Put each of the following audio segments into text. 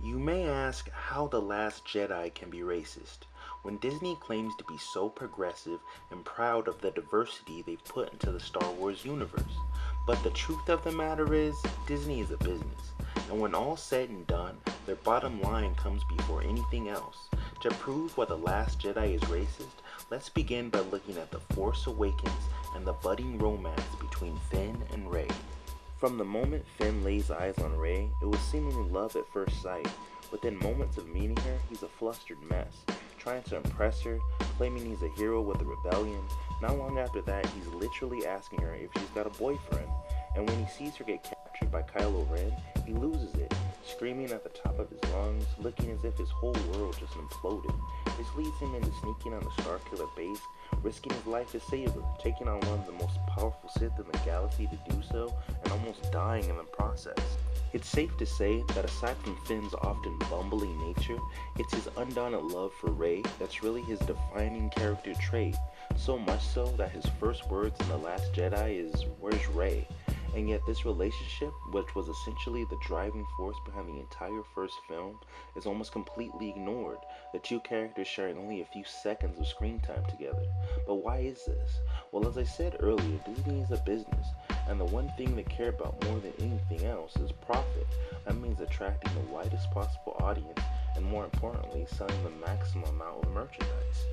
You may ask how The Last Jedi can be racist, when Disney claims to be so progressive and proud of the diversity they've put into the Star Wars universe. But the truth of the matter is, Disney is a business, and when all's said and done, their bottom line comes before anything else. To prove why The Last Jedi is racist, let's begin by looking at The Force Awakens and the budding romance between Finn and Rey. From the moment Finn lays eyes on Rey, it was seemingly love at first sight. Within moments of meeting her, he's a flustered mess, trying to impress her, claiming he's a hero with a rebellion. Not long after that, he's literally asking her if she's got a boyfriend. And when he sees her get captured by Kylo Ren, he loses it, screaming at the top of his lungs, looking as if his whole world just imploded. This leads him into sneaking on the Starkiller base, risking his life to save her, taking on one of the most powerful Sith in the galaxy to do so, and almost dying in the process. It's safe to say that aside from Finn's often bumbling nature, it's his undaunted love for Rey that's really his defining character trait, so much so that his first words in The Last Jedi is, "Where's Rey?" And yet this relationship, which was essentially the driving force behind the entire first film, is almost completely ignored, the two characters sharing only a few seconds of screen time together. But why is this? Well, as I said earlier, Disney is a business, and the one thing they care about more than anything else is profit. That means attracting the widest possible audience, and more importantly, selling the maximum amount of merchandise.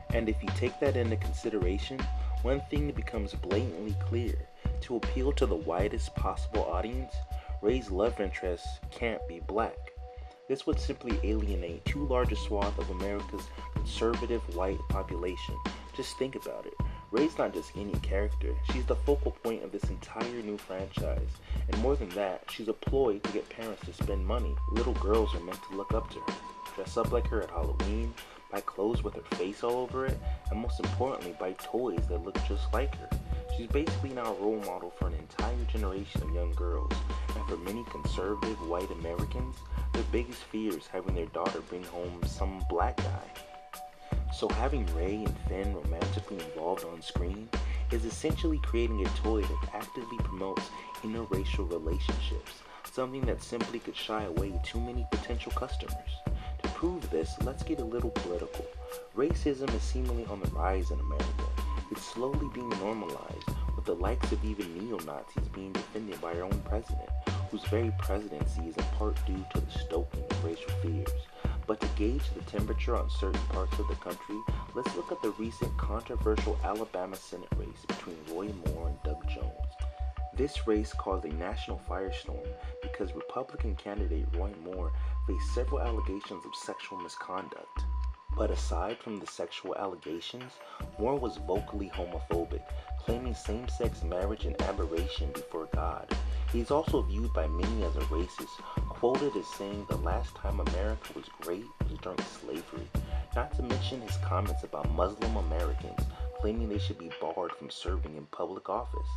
And if you take that into consideration, one thing becomes blatantly clear. To appeal to the widest possible audience, Rey's love interest can't be black. This would simply alienate too large a swath of America's conservative white population. Just think about it. Rey's not just any character, she's the focal point of this entire new franchise. And more than that, she's a ploy to get parents to spend money. Little girls are meant to look up to her, dress up like her at Halloween, buy clothes with her face all over it, and most importantly, buy toys that look just like her. She's basically now a role model for an entire generation of young girls, and for many conservative white Americans, their biggest fear is having their daughter bring home some black guy. So having Rey and Finn romantically involved on screen is essentially creating a toy that actively promotes interracial relationships, something that simply could shy away too many potential customers. To prove this, let's get a little political. Racism is seemingly on the rise in America. It's slowly being normalized, with the likes of even neo-Nazis being defended by our own president, whose very presidency is in part due to the stoking of racial fears. But to gauge the temperature on certain parts of the country, let's look at the recent controversial Alabama Senate race between Roy Moore and Doug Jones. This race caused a national firestorm because Republican candidate Roy Moore faced several allegations of sexual misconduct. But aside from the sexual allegations, Moore was vocally homophobic, claiming same-sex marriage an aberration before God. He is also viewed by many as a racist, quoted as saying the last time America was great was during slavery, not to mention his comments about Muslim Americans, claiming they should be barred from serving in public office.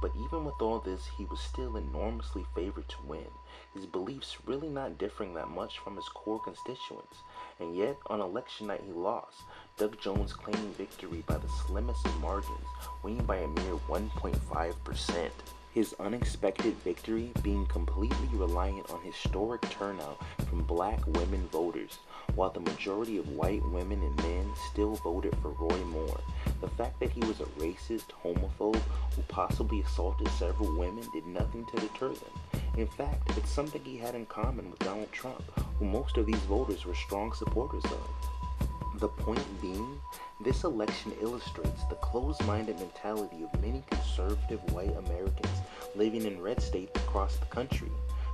But even with all this, he was still enormously favored to win, his beliefs really not differing that much from his core constituents. And yet, on election night he lost, Doug Jones claiming victory by the slimmest of margins, winning by a mere 1.5%. His unexpected victory being completely reliant on historic turnout from black women voters, while the majority of white women and men still voted for Roy Moore. The fact that he was a racist, homophobe, who possibly assaulted several women did nothing to deter them. In fact, it's something he had in common with Donald Trump, who most of these voters were strong supporters of. The point being, this election illustrates the closed-minded mentality of many conservative white Americans living in red states across the country.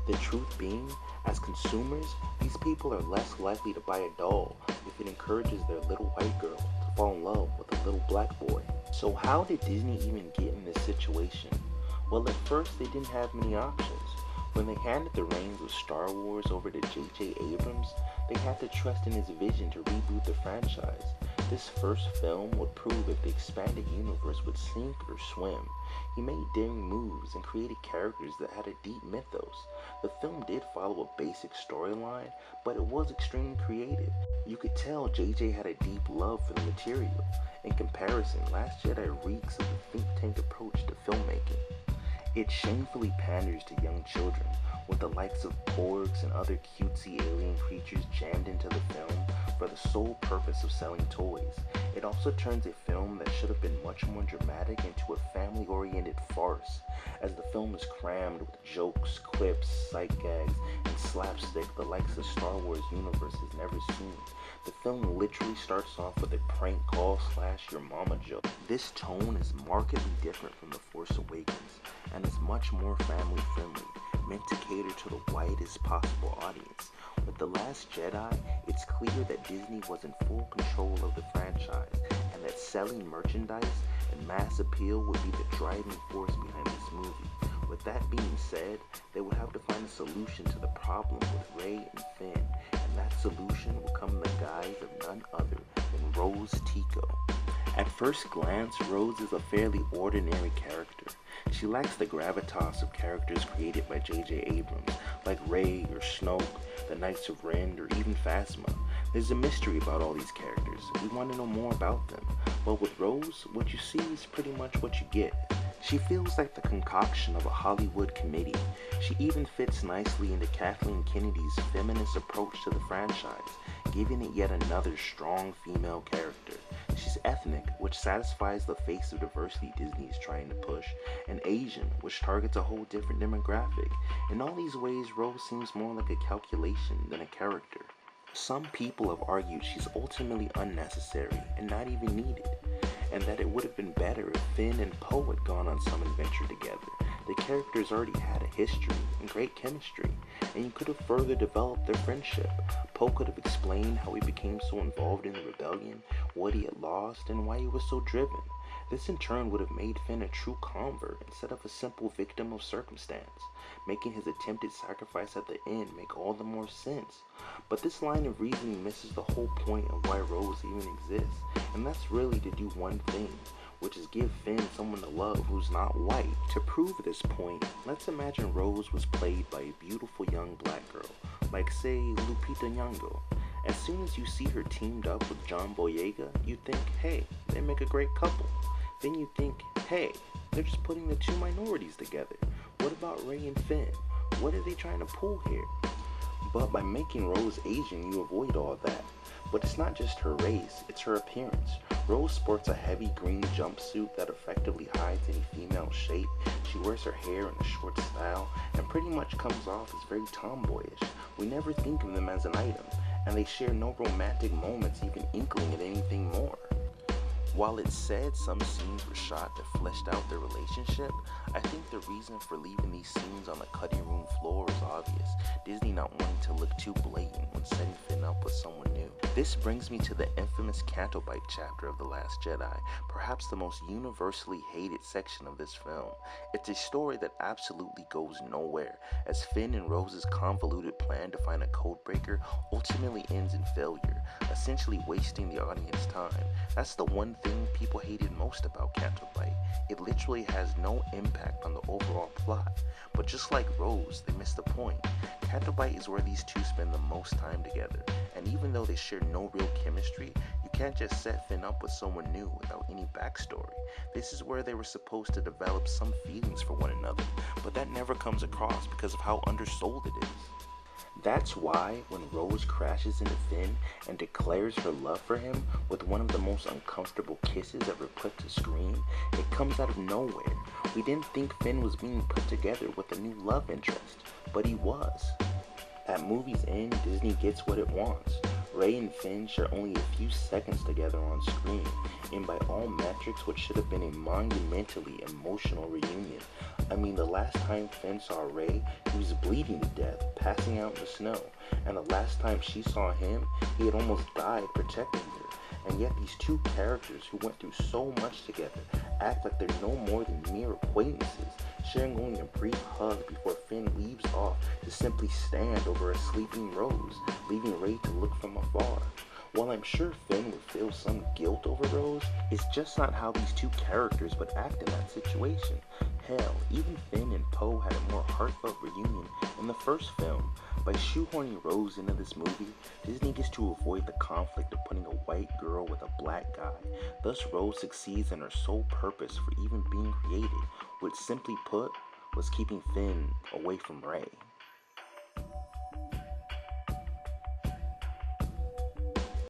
The truth being, as consumers, these people are less likely to buy a doll if it encourages their little white girl to fall in love with a little black boy. So how did Disney even get in this situation? Well, at first they didn't have many options. When they handed the reins of Star Wars over to J.J. Abrams, they had to trust in his vision to reboot the franchise. This first film would prove if the expanded universe would sink or swim. He made daring moves and created characters that had a deep mythos. The film did follow a basic storyline, but it was extremely creative. You could tell J.J. had a deep love for the material. In comparison, Last Jedi reeks of a think tank approach to filmmaking. It shamefully panders to young children, with the likes of porgs and other cutesy alien creatures jammed into the film for the sole purpose of selling toys. It also turns a film that should have been much more dramatic into a family-oriented farce, as the film is crammed with jokes, quips, sight gags, and slapstick the likes the Star Wars universe has never seen. The film literally starts off with a prank call / your mama joke. This tone is markedly different from The Force Awakens, and is much more family friendly, meant to cater to the widest possible audience. With The Last Jedi, it's clear that Disney was in full control of the franchise, and that selling merchandise and mass appeal would be the driving force behind this movie. With that being said, they would have to find a solution to the problem with Rey and Finn, and that solution will come in the guise of none other than Rose Tico. At first glance, Rose is a fairly ordinary character. She lacks the gravitas of characters created by J.J. Abrams, like Rey or Snoke, the Knights of Ren, or even Phasma. There's a mystery about all these characters. We want to know more about them. But with Rose, what you see is pretty much what you get. She feels like the concoction of a Hollywood committee. She even fits nicely into Kathleen Kennedy's feminist approach to the franchise, giving it yet another strong female character. She's ethnic, which satisfies the face of diversity Disney is trying to push, and Asian, which targets a whole different demographic. In all these ways, Rose seems more like a calculation than a character. Some people have argued she's ultimately unnecessary and not even needed, and that it would have been better if Finn and Poe had gone on some adventure together. The characters already had a history and great chemistry, and you could have further developed their friendship. Poe could have explained how he became so involved in the rebellion, what he had lost, and why he was so driven. This in turn would have made Finn a true convert instead of a simple victim of circumstance, making his attempted sacrifice at the end make all the more sense. But this line of reasoning misses the whole point of why Rose even exists, and that's really to do one thing, which is give Finn someone to love who's not white. To prove this point, let's imagine Rose was played by a beautiful young black girl, like say Lupita Nyong'o. As soon as you see her teamed up with John Boyega, you think, hey, they make a great couple. Then you think, hey, they're just putting the two minorities together. What about Rey and Finn? What are they trying to pull here? But by making Rose Asian, you avoid all that. But it's not just her race, it's her appearance. Rose sports a heavy green jumpsuit that effectively hides any female shape. She wears her hair in a short style and pretty much comes off as very tomboyish. We never think of them as an item, and they share no romantic moments even inkling at anything more. While it's said some scenes were shot that fleshed out their relationship, I think the reason for leaving these scenes on the cutting room floor is obvious. Disney not wanting to look too blatant when setting Finn up with someone new. This brings me to the infamous Canto Bight chapter of The Last Jedi, perhaps the most universally hated section of this film. It's a story that absolutely goes nowhere, as Finn and Rose's convoluted plan to find a codebreaker ultimately ends in failure, essentially wasting the audience time. That's the one thing people hated most about Canto Bight. It literally has no impact on the overall plot. But just like Rose, they missed the point. Canto Bight is where these two spend the most time together, and even though they share no real chemistry, you can't just set Finn up with someone new without any backstory. This is where they were supposed to develop some feelings for one another, but that never comes across because of how undersold it is. That's why when Rose crashes into Finn and declares her love for him with one of the most uncomfortable kisses ever put to screen, it comes out of nowhere. We didn't think Finn was being put together with a new love interest, but he was. At movie's end, Disney gets what it wants. Rey and Finn share only a few seconds together on screen, and by all metrics what should have been a monumentally emotional reunion. I mean, the last time Finn saw Rey, he was bleeding to death, passing out in the snow, and the last time she saw him, he had almost died protecting her. And yet these two characters who went through so much together act like they're no more than mere acquaintances, sharing only a brief hug before Finn leaves off to simply stand over a sleeping Rose, leaving Rey to look from afar. While I'm sure Finn would feel some guilt over Rose, it's just not how these two characters would act in that situation. Hell, even Finn and Poe had a more heartfelt reunion in the first film. By shoehorning Rose into this movie, Disney gets to avoid the conflict of putting a white girl with a black guy. Thus, Rose succeeds in her sole purpose for even being created, which simply put, was keeping Finn away from Rey.